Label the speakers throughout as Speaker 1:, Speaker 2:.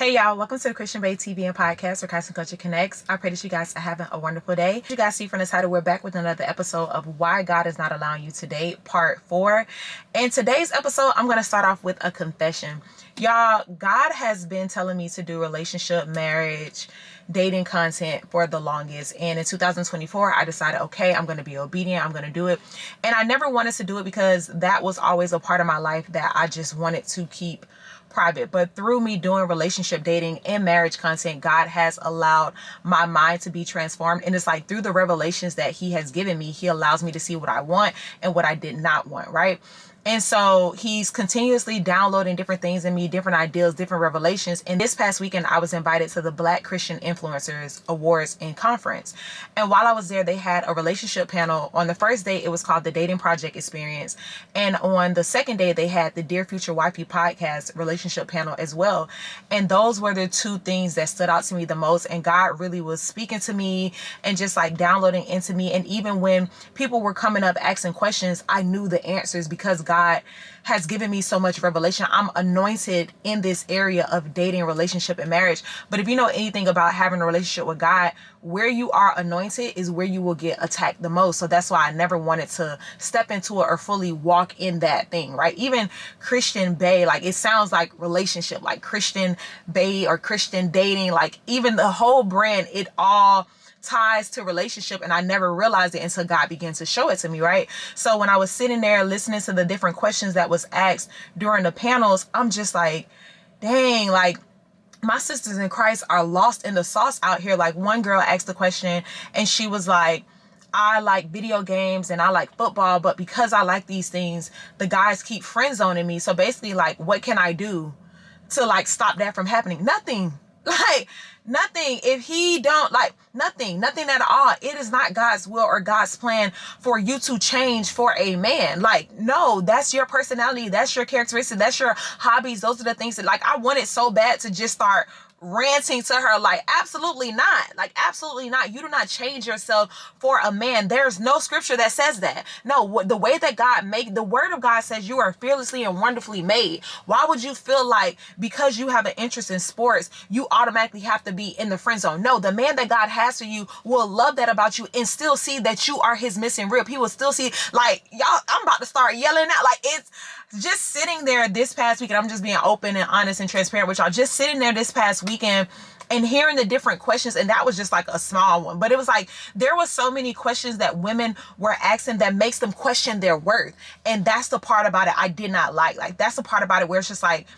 Speaker 1: Hey y'all, welcome to the Christian Bae TV and podcast where Christ and Culture connects. I pray that you guys are having a wonderful day. As you guys see from the title, we're back with another episode of Why God is Not Allowing You to Date, Part 4. In today's episode, I'm going to start off with a confession. Y'all, God has been telling me to do relationship, marriage, dating content for the longest. And in 2024, I decided, okay, I'm going to be obedient. I'm going to do it. And I never wanted to do it because that was always a part of my life that I just wanted to keep private. But through me doing relationship, dating, and marriage content, God has allowed my mind to be transformed. And it's like through the revelations that he has given me, he allows me to see what I want and what I did not want, right? And so he's continuously downloading different things in me, different ideas, different revelations. And this past weekend, I was invited to the Black Christian Influencers Awards and Conference. And while I was there, they had a relationship panel. On the first day, it was called the Dating Project Experience. And on the second day, they had the Dear Future Wifey podcast relationship panel as well. And those were the two things that stood out to me the most. And God really was speaking to me and just like downloading into me. And even when people were coming up asking questions, I knew the answers because God has given me so much revelation. I'm anointed in this area of dating, relationship, and marriage. But if you know anything about having a relationship with God, where you are anointed is where you will get attacked the most. So that's why I never wanted to step into it or fully walk in that thing, right? Even Christian Bae, like it sounds like relationship, like Christian Bae or Christian dating, like even the whole brand, it all ties to relationship, and I never realized it until God began to show it to me, right? So when I was sitting there listening to the different questions that was asked during the panels, I'm just like, dang, like my sisters in Christ are lost in the sauce out here. Like one girl asked the question and she was like, I like video games and I like football, but because I like these things, the guys keep friend zoning me. So basically, like, what can I do to like stop that from happening? Nothing. Like nothing. If he don't like nothing at all. It is not God's will or God's plan for you to change for a man. Like, no, that's your personality. That's your characteristic. That's your hobbies. Those are the things that like, I wanted so bad to just start ranting to her, like, absolutely not. Like, absolutely not. You do not change yourself for a man. There's no scripture that says that. No, the way that God made, the word of God says you are fearlessly and wonderfully made. Why would you feel like because you have an interest in sports, you automatically have to be in the friend zone? No, the man that God has for you will love that about you and still see that you are his missing rib. He will still see, like, y'all, I'm about to start yelling out. Like, it's just sitting there this past weekend. I'm just being open and honest and transparent with y'all. Just sitting there this past weekend and hearing the different questions, and that was just like a small one, but it was like there was so many questions that women were asking that makes them question their worth. And that's the part about it I did not like that's the part about it where it's just like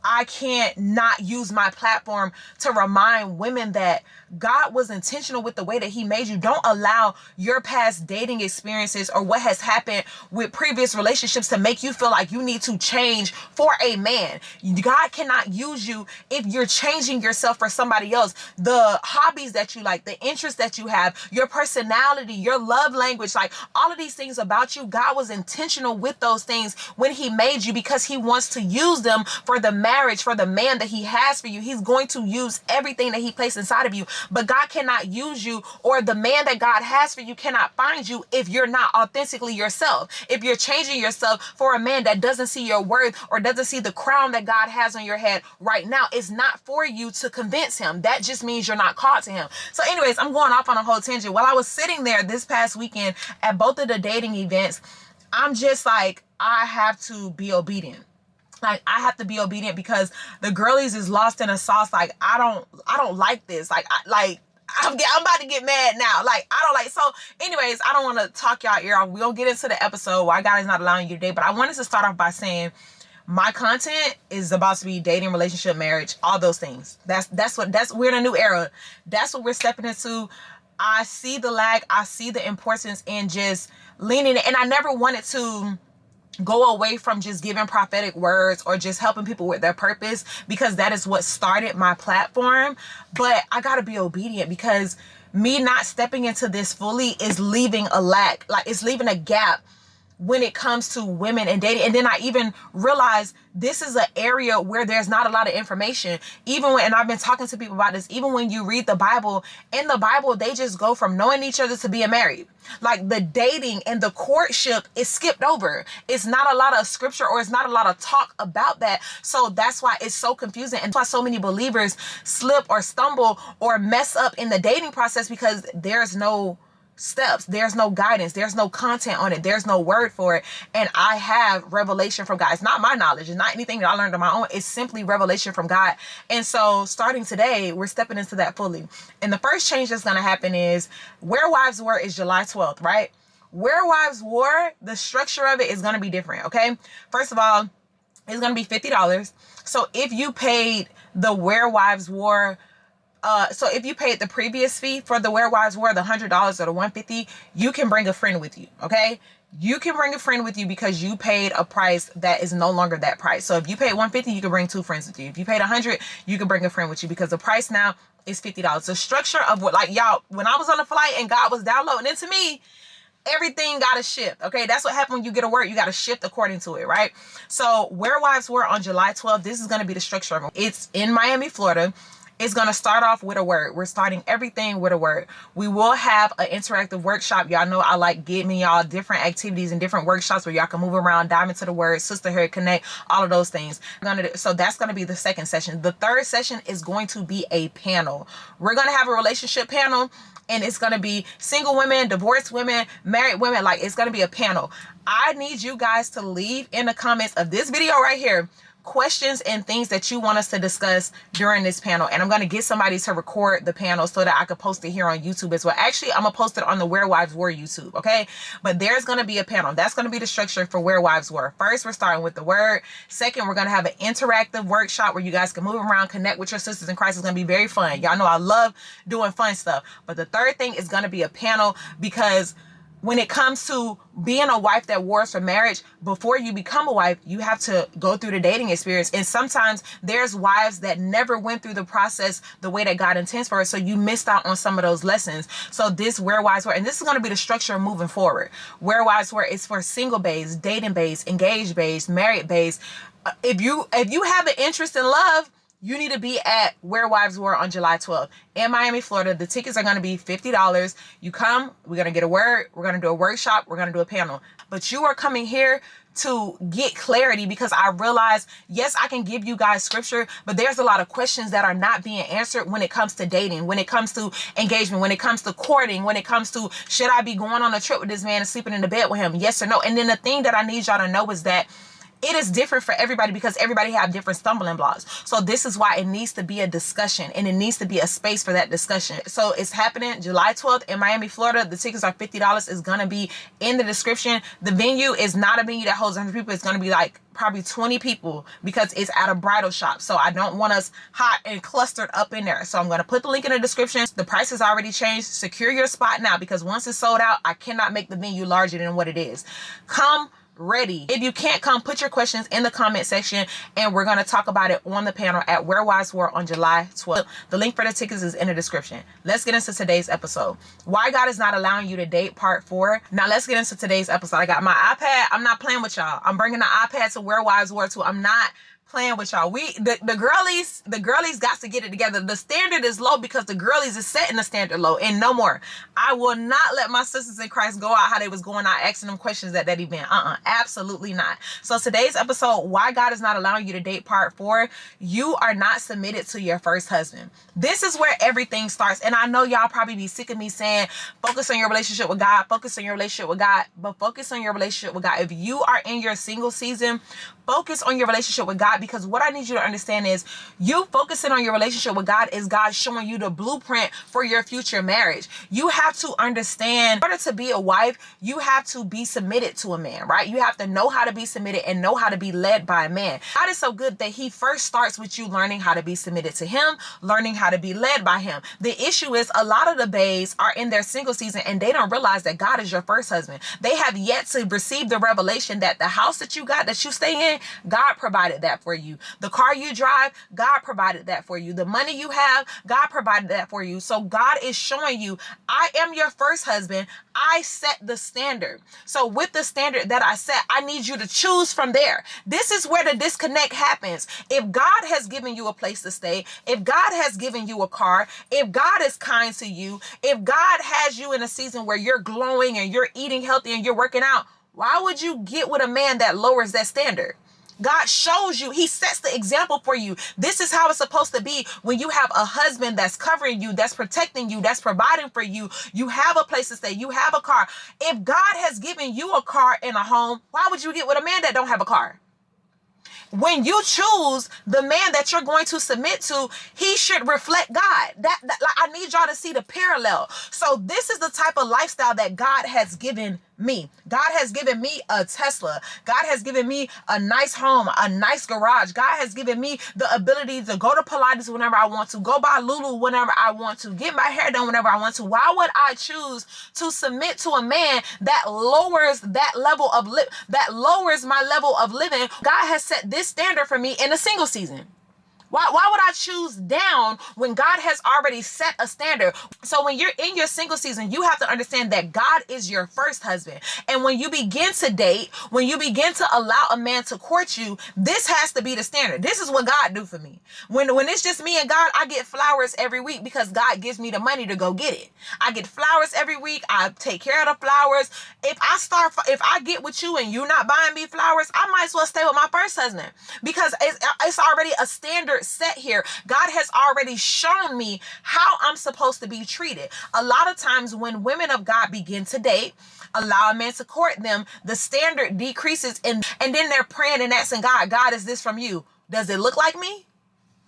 Speaker 1: I can't not use my platform to remind women that God was intentional with the way that he made you. Don't allow your past dating experiences or what has happened with previous relationships to make you feel like you need to change for a man. God cannot use you if you're changing yourself for somebody else. The hobbies that you like, the interests that you have, your personality, your love language, like all of these things about you, God was intentional with those things when he made you because he wants to use them for the marriage, for the man that he has for you. He's going to use everything that he placed inside of you. But God cannot use you, or the man that God has for you cannot find you if you're not authentically yourself. If you're changing yourself for a man that doesn't see your worth or doesn't see the crown that God has on your head right now, it's not for you to convince him. That just means you're not called to him. So anyways, I'm going off on a whole tangent. While I was sitting there this past weekend at both of the dating events, I'm just like, I have to be obedient. Like, I have to be obedient because the girlies is lost in a sauce. Like, I don't like this. Like, I'm about to get mad now. Like, I don't like, so anyways, I don't want to talk y'all ear off. We'll get into the episode, why God is not allowing you today. But I wanted to start off by saying my content is about to be dating, relationship, marriage, all those things. We're in a new era. That's what we're stepping into. I see the lag. I see the importance in just leaning in. And I never wanted to go away from just giving prophetic words or just helping people with their purpose, because that is what started my platform. But I got to be obedient because me not stepping into this fully is leaving a lack, like it's leaving a gap when it comes to women and dating. And then I even realized this is an area where there's not a lot of information. Even when, and I've been talking to people about this, even when you read the Bible, in the Bible, they just go from knowing each other to being married. Like the dating and the courtship is skipped over. It's not a lot of scripture, or it's not a lot of talk about that. So that's why it's so confusing. And that's why so many believers slip or stumble or mess up in the dating process, because there's no steps, there's no guidance, there's no content on it, there's no word for it. And I have revelation from God. It's not my knowledge, it's not anything that I learned on my own, it's simply revelation from God. And so starting today, we're stepping into that fully. And the first change that's going to happen is Where Wives Were is July 12th, right? Where Wives Were, the structure of it is going to be different, okay? First of all, it's going to be $50. So if you paid the Where Wives Were, so if you paid the previous fee for the Where Wives Were, the $100 or the $150, you can bring a friend with you, okay? You can bring a friend with you because you paid a price that is no longer that price. So if you paid $150, you can bring 2 friends with you. If you paid $100, you can bring a friend with you, because the price now is $50. The structure of what, like, y'all, when I was on the flight and God was downloading into me, everything got to shift, okay? That's what happened when you get a word. You got to shift according to it, right? So Where Wives Were on July 12th, this is going to be the structure of it. It's in Miami, Florida. It's going to start off with a word. We're starting everything with a word. We will have an interactive workshop. Y'all know I like giving y'all different activities and different workshops where y'all can move around, dive into the word, sisterhood, connect, all of those things. So that's going to be the second session. The third session is going to be a panel. We're going to have a relationship panel, and it's going to be single women, divorced women, married women. Like, it's going to be a panel. I need you guys to leave in the comments of this video right here questions and things that you want us to discuss during this panel. And I'm going to get somebody to record the panel so that I could post it here on YouTube as well. Actually, I'm going to post it on the Where Wives Were YouTube, okay? But there's going to be a panel. That's going to be the structure for Where Wives Were. First, we're starting with the word. Second, we're going to have an interactive workshop where you guys can move around, connect with your sisters in Christ. It's going to be very fun. Y'all know I love doing fun stuff. But the third thing is going to be a panel, because when it comes to being a wife that wars for marriage, before you become a wife, you have to go through the dating experience. And sometimes there's wives that never went through the process the way that God intends for it. So you missed out on some of those lessons. So this Where Wives Were, and this is going to be the structure moving forward. Where Wives Were is for single baes, dating baes, engaged baes, married baes. If you have an interest in love, you need to be at Where Wives Were on July 12th in Miami, Florida. The tickets are going to be $50. You come, we're going to get a word, we're going to do a workshop, we're going to do a panel. But you are coming here to get clarity, because I realize, yes, I can give you guys scripture, but there's a lot of questions that are not being answered when it comes to dating, when it comes to engagement, when it comes to courting, when it comes to, should I be going on a trip with this man and sleeping in the bed with him? Yes or no? And then the thing that I need y'all to know is that it is different for everybody, because everybody have different stumbling blocks. So this is why it needs to be a discussion, and it needs to be a space for that discussion. So it's happening July 12th in Miami, Florida. The tickets are $50. It's going to be in the description. The venue is not a venue that holds 100 people. It's going to be like probably 20 people, because it's at a bridal shop. So I don't want us hot and clustered up in there. So I'm going to put the link in the description. The price has already changed. Secure your spot now, because once it's sold out, I cannot make the venue larger than what it is. Come ready. If you can't come, put your questions in the comment section, and we're going to talk about it on the panel at Where Wives Were on July 12th. The link for the tickets is in the description. Let's get into today's episode. Why God is not allowing you to date, part 4. Now let's get into today's episode. I got my iPad. I'm not playing with y'all. I'm bringing the iPad to Where Wives Were too. I'm not playing with y'all. The girlies got to get it together. The standard is low because the girlies is setting the standard low, and no more. I will not let my sisters in Christ go out how they was going out asking them questions at that event. Absolutely not. So today's episode, why God is not allowing you to date, part 4. You are not submitted to your first husband. This is where everything starts. And I know y'all probably be sick of me saying, focus on your relationship with God, focus on your relationship with God, but focus on your relationship with God. If you are in your single season, focus on your relationship with God, because what I need you to understand is you focusing on your relationship with God is God showing you the blueprint for your future marriage. You have to understand, in order to be a wife, you have to be submitted to a man, right? You have to know how to be submitted and know how to be led by a man. God is so good that he first starts with you learning how to be submitted to him, learning how to be led by him. The issue is a lot of the baes are in their single season and they don't realize that God is your first husband. They have yet to receive the revelation that the house that you got, that you stay in, God provided that for for you. The car you drive, God provided that for you. The money you have, God provided that for you. So God is showing you, I am your first husband. I set the standard. So with the standard that I set, I need you to choose from there. This is where the disconnect happens. If God has given you a place to stay, if God has given you a car, if God is kind to you, if God has you in a season where you're glowing and you're eating healthy and you're working out, why would you get with a man that lowers that standard? God shows you, he sets the example for you. This is how it's supposed to be when you have a husband that's covering you, that's protecting you, that's providing for you. You have a place to stay. You have a car. If God has given you a car and a home, why would you get with a man that don't have a car? When you choose the man that you're going to submit to, he should reflect God. Like, I need y'all to see the parallel. So this is the type of lifestyle that God has given me. God has given me a Tesla. God has given me a nice home, a nice garage. God has given me the ability to go to Pilates whenever I want to, go buy Lulu whenever I want to, get my hair done whenever I want to. Why would I choose to submit to a man that lowers that level of that lowers my level of living? God has set this standard for me in a single season. Why would I choose down when God has already set a standard? So when you're in your single season, you have to understand that God is your first husband. And when you begin to date, when you begin to allow a man to court you, this has to be the standard. This is what God do for me. When it's just me and God, I get flowers every week because God gives me the money to go get it. I get flowers every week. I take care of the flowers. If I get with you and you're not buying me flowers, I might as well stay with my first husband because it's already a standard set here. God has already shown me how I'm supposed to be treated. A lot of times when women of God begin to date, allow a man to court them, the standard decreases and then they're praying and asking God, God, is this from you? Does it look like me?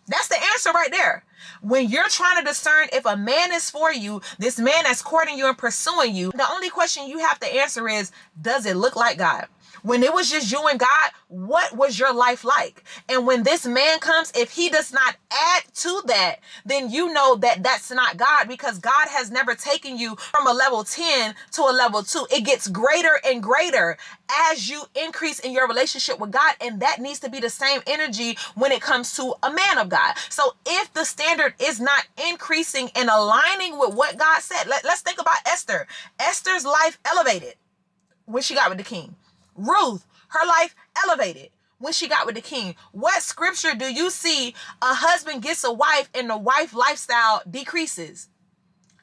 Speaker 1: That's the answer right there. When you're trying to discern if a man is for you, this man that's courting you and pursuing you, the only question you have to answer is, does it look like God? When it was just you and God, what was your life like? And when this man comes, if he does not add to that, then you know that that's not God, because God has never taken you from a level 10 to a level 2. It gets greater and greater as you increase in your relationship with God. And that needs to be the same energy when it comes to a man of God. So if the standard is not increasing and aligning with what God said, let's think about Esther. Esther's life elevated when she got with the king. Ruth, her life elevated when she got with the king. What scripture do you see a husband gets a wife and the wife lifestyle decreases?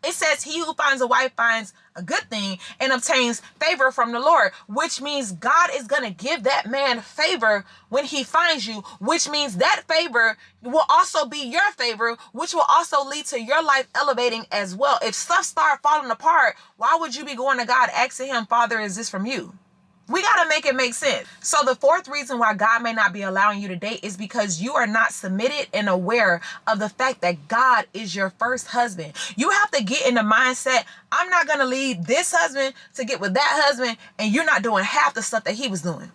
Speaker 1: It says he who finds a wife finds a good thing and obtains favor from the Lord, which means God is going to give that man favor when he finds you, which means that favor will also be your favor, which will also lead to your life elevating as well. If stuff start falling apart, why would you be going to God asking him, Father, is this from you? We got to make it make sense. So the fourth reason why God may not be allowing you to date is because you are not submitted and aware of the fact that God is your first husband. You have to get in the mindset, I'm not going to leave this husband to get with that husband, and you're not doing half the stuff that he was doing.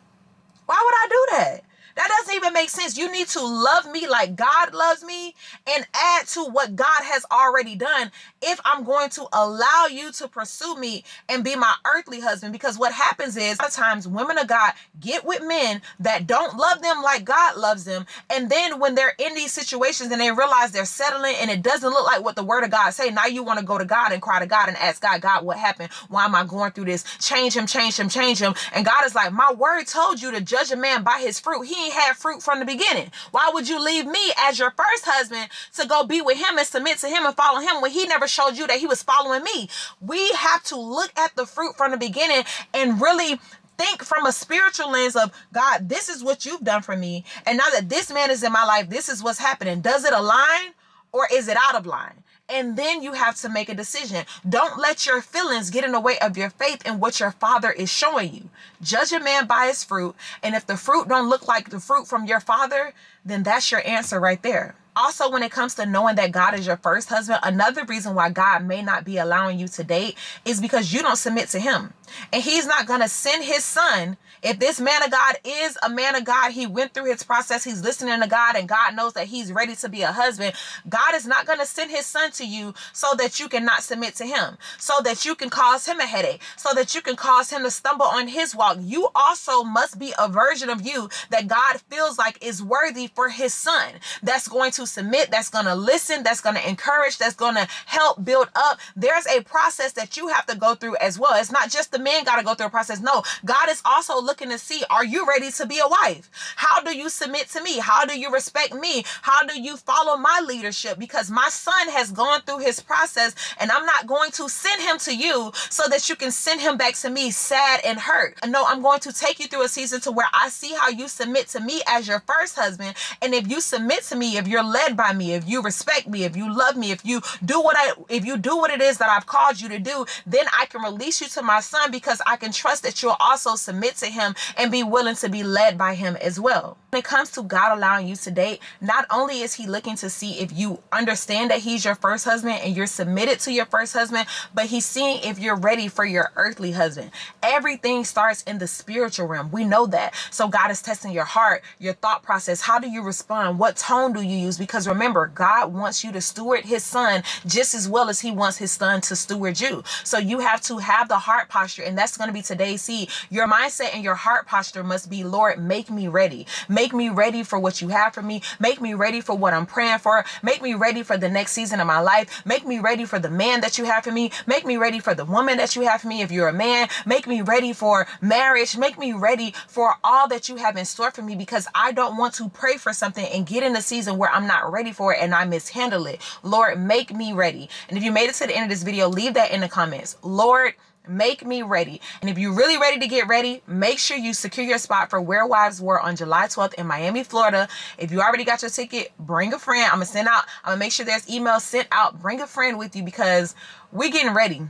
Speaker 1: Why would I do that? That doesn't even make sense. You need to love me like God loves me and add to what God has already done if I'm going to allow you to pursue me and be my earthly husband. Because what happens is, a lot of times women of God get with men that don't love them like God loves them. And then when they're in these situations and they realize they're settling and it doesn't look like what the word of God say, now you want to go to God and cry to God and ask God, God, what happened? Why am I going through this? Change him, change him, change him. And God is like, my word told you to judge a man by his fruit. He ain't had fruit from the beginning. Why would you leave me as your first husband to go be with him and submit to him and follow him when he never showed you that he was following me? We have to look at the fruit from the beginning and really think from a spiritual lens of, God, this is what you've done for me. And now that this man is in my life, this is what's happening. Does it align or is it out of line? And then you have to make a decision. Don't let your feelings get in the way of your faith and what your father is showing you. Judge a man by his fruit. And if the fruit don't look like the fruit from your father, then that's your answer right there. Also, when it comes to knowing that God is your first husband, another reason why God may not be allowing you to date is because you don't submit to him. And he's not going to send his son. If this man of God is a man of God, he went through his process, he's listening to God, and God knows that he's ready to be a husband. God is not going to send his son to you so that you cannot submit to him, so that you can cause him a headache, so that you can cause him to stumble on his walk. You also must be a version of you that God feels like is worthy for his son, that's going to submit, that's going to listen, that's going to encourage, that's going to help build up. There's a process that you have to go through as well. It's not just the men got to go through a process. No, God is also looking to see, are you ready to be a wife? How do you submit to me? How do you respect me? How do you follow my leadership? Because my son has gone through his process, and I'm not going to send him to you so that you can send him back to me sad and hurt. No, I'm going to take you through a season to where I see how you submit to me as your first husband. And if you submit to me, if you're led by me, if you respect me, if you love me, if you do what it is that I've called you to do, then I can release you to my son, because I can trust that you'll also submit to him and be willing to be led by him as well. When it comes to God allowing you to date, not only is he looking to see if you understand that he's your first husband and you're submitted to your first husband, but he's seeing if you're ready for your earthly husband. Everything starts in the spiritual realm. We know that. So God is testing your heart, your thought process. How do you respond? What tone do you use? Because remember, God wants you to steward his son just as well as he wants his son to steward you. So you have to have the heart posture, and that's going to be today's seed. Your mindset and your heart posture must be, Lord, make me ready. Make me ready for what you have for me. Make me ready for what I'm praying for. Make me ready for the next season of my life. Make me ready for the man that you have for me. Make me ready for the woman that you have for me if you're a man. Make me ready for marriage. Make me ready for all that you have in store for me, because I don't want to pray for something and get in a season where I'm not ready for it and I mishandle it. Lord, make me ready. And if you made it to the end of this video, leave that in the comments. Lord, make me ready. And if you're really ready to get ready, make sure you secure your spot for Where Wives Were on July 12th in Miami, Florida. If you already got your ticket, bring a friend. I'm gonna make sure there's emails sent out. Bring a friend with you, because we're getting ready.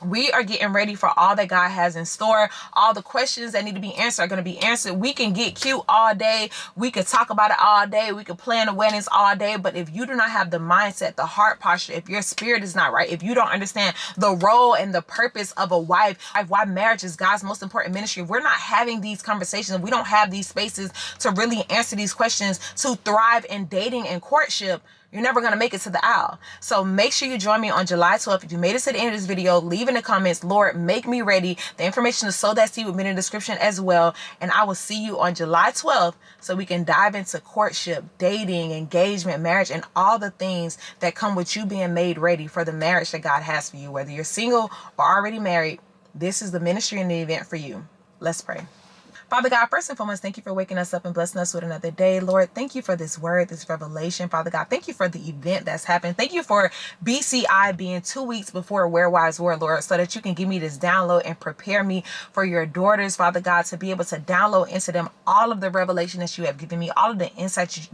Speaker 1: We are getting ready for all that God has in store. All the questions that need to be answered are going to be answered. We can get cute all day. We could talk about it all day. We could plan the weddings all day. But if you do not have the mindset, the heart posture, if your spirit is not right, if you don't understand the role and the purpose of a wife, why marriage is God's most important ministry, if we're not having these conversations, we don't have these spaces to really answer these questions, to thrive in dating and courtship, you're never going to make it to the aisle. So make sure you join me on July 12th. If you made it to the end of this video, leave in the comments, Lord, make me ready. The information to sow that seed will be in the description as well. And I will see you on July 12th so we can dive into courtship, dating, engagement, marriage, and all the things that come with you being made ready for the marriage that God has for you. Whether you're single or already married, this is the ministry and the event for you. Let's pray. Father God, first and foremost, thank you for waking us up and blessing us with another day. Lord, thank you for this word, this revelation. Father God, thank you for the event that's happened. Thank you for BCI being 2 weeks before Where Wives Were, Lord, so that you can give me this download and prepare me for your daughters, Father God, to be able to download into them all of the revelation that you have given me, all of the insights,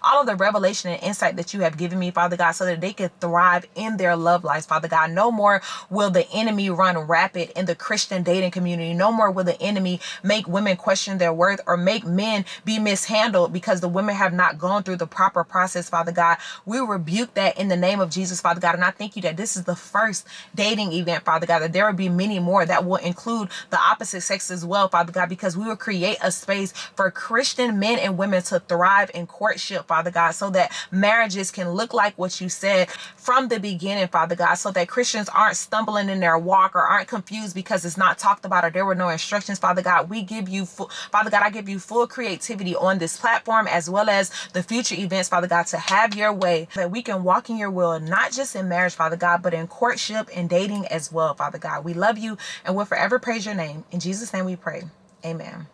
Speaker 1: all of the revelation and insight that you have given me, Father God, so that they can thrive in their love lives, Father God. No more will the enemy run rapid in the Christian dating community. No more will the enemy make women question their worth or make men be mishandled because the women have not gone through the proper process, Father God. We rebuke that in the name of Jesus, Father God. And I thank you that this is the first dating event, Father God, that there will be many more that will include the opposite sex as well, Father God, because we will create a space for Christian men and women to thrive in courtship, Father God, so that marriages can look like what you said from the beginning, Father God, so that Christians aren't stumbling in their walk or aren't confused because it's not talked about or there were no instructions, Father God. We give you Father God, I give you full creativity on this platform as well as the future events, Father God, to have your way, that we can walk in your will, not just in marriage, Father God, but in courtship and dating as well, Father God. We love you and we'll forever praise your name. In Jesus' name we pray. Amen.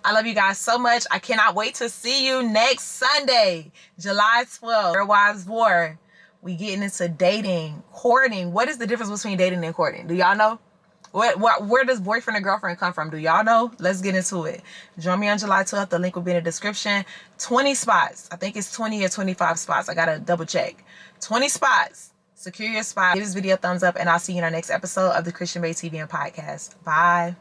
Speaker 1: I love you guys so much. I cannot wait to see you next Sunday, July 12th. Where Wives Were. We getting into dating, courting. What is the difference between dating and courting? Do y'all know? Where does boyfriend and girlfriend come from? Do y'all know? Let's get into it. Join me on July 12th. The link will be in the description. 20 spots. I think it's 20 or 25 spots. I got to double check. 20 spots. Secure your spot. Give this video a thumbs up and I'll see you in our next episode of the Christian Bae TV and podcast. Bye.